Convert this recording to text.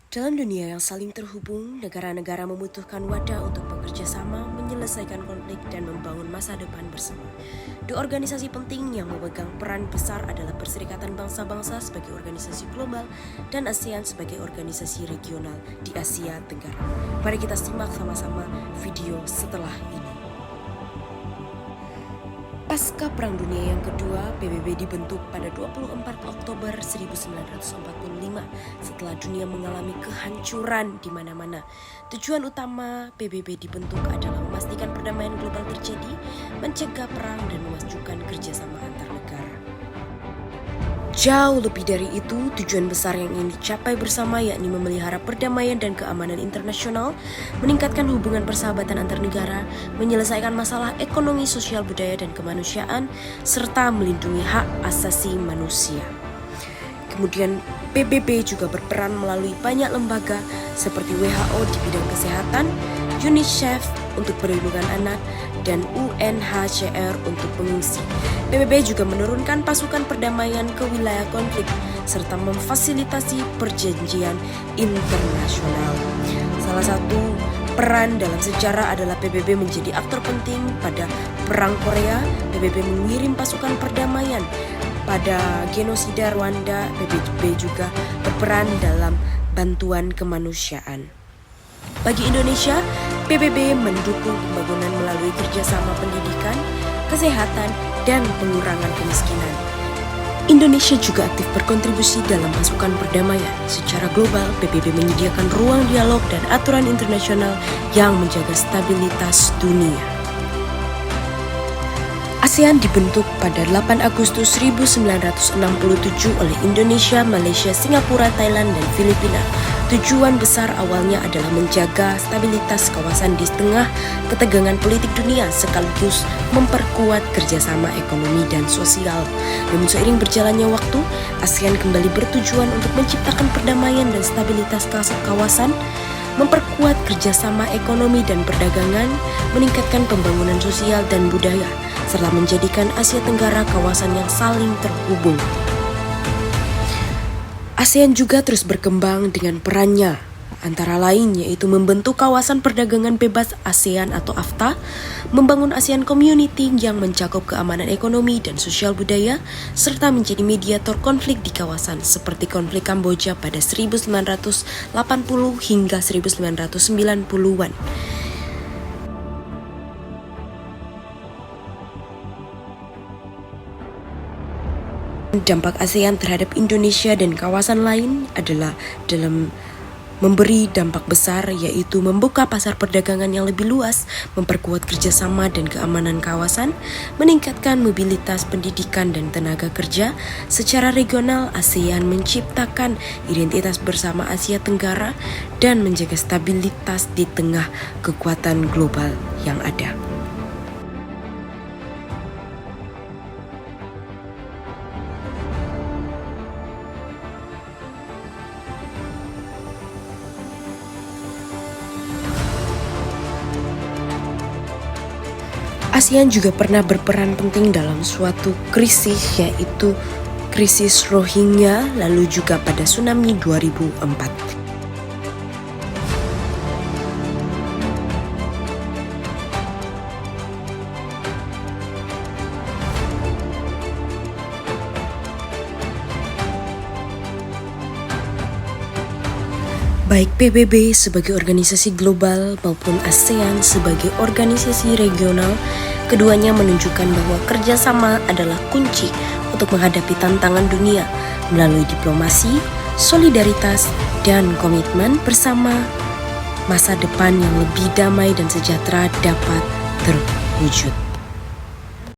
Dalam dunia yang saling terhubung, negara-negara membutuhkan wadah untuk bekerja sama, menyelesaikan konflik, dan membangun masa depan bersama. Dua organisasi penting yang memegang peran besar adalah Perserikatan Bangsa-Bangsa sebagai organisasi global dan ASEAN sebagai organisasi regional di Asia Tenggara. Mari kita simak sama-sama video setelah ini. Pasca Perang Dunia yang Kedua, PBB dibentuk pada 24 Oktober 1945 setelah dunia mengalami kehancuran di mana-mana. Tujuan utama PBB dibentuk adalah memastikan perdamaian global terjadi, mencegah perang, dan memajukan kerjasama antar negara. Jauh lebih dari itu, tujuan besar yang ingin dicapai bersama yakni memelihara perdamaian dan keamanan internasional, meningkatkan hubungan persahabatan antar negara, menyelesaikan masalah ekonomi, sosial, budaya, dan kemanusiaan, serta melindungi hak asasi manusia. Kemudian PBB juga berperan melalui banyak lembaga seperti WHO di bidang kesehatan, UNICEF untuk perlindungan anak, dan UNHCR untuk pengungsi. PBB juga menurunkan pasukan perdamaian ke wilayah konflik serta memfasilitasi perjanjian internasional. Salah satu peran dalam sejarah adalah PBB menjadi aktor penting pada Perang Korea. PBB mengirim pasukan perdamaian. Pada genosida Rwanda, PBB juga berperan dalam bantuan kemanusiaan. Bagi Indonesia, PBB mendukung pembangunan melalui kerjasama pendidikan, kesehatan, dan pengurangan kemiskinan. Indonesia juga aktif berkontribusi dalam pasukan perdamaian. Secara global, PBB menyediakan ruang dialog dan aturan internasional yang menjaga stabilitas dunia. ASEAN dibentuk pada 8 Agustus 1967 oleh Indonesia, Malaysia, Singapura, Thailand, dan Filipina. Tujuan besar awalnya adalah menjaga stabilitas kawasan di tengah ketegangan politik dunia sekaligus memperkuat kerjasama ekonomi dan sosial. Namun seiring berjalannya waktu, ASEAN kembali bertujuan untuk menciptakan perdamaian dan stabilitas kawasan, memperkuat kerjasama ekonomi dan perdagangan, meningkatkan pembangunan sosial dan budaya, serta menjadikan Asia Tenggara kawasan yang saling terhubung. ASEAN juga terus berkembang dengan perannya, antara lain yaitu membentuk kawasan perdagangan bebas ASEAN atau AFTA, membangun ASEAN Community yang mencakup keamanan ekonomi dan sosial budaya, serta menjadi mediator konflik di kawasan seperti konflik Kamboja pada 1980 hingga 1990-an. Dampak ASEAN terhadap Indonesia dan kawasan lain adalah dalam memberi dampak besar, yaitu membuka pasar perdagangan yang lebih luas, memperkuat kerjasama dan keamanan kawasan, meningkatkan mobilitas pendidikan dan tenaga kerja. Secara regional, ASEAN menciptakan identitas bersama Asia Tenggara dan menjaga stabilitas di tengah kekuatan global yang ada. ASEAN juga pernah berperan penting dalam suatu krisis, yaitu krisis Rohingya, lalu juga pada tsunami 2004. Baik PBB sebagai organisasi global maupun ASEAN sebagai organisasi regional, keduanya menunjukkan bahwa kerjasama adalah kunci untuk menghadapi tantangan dunia melalui diplomasi, solidaritas, dan komitmen bersama. Masa depan yang lebih damai dan sejahtera dapat terwujud.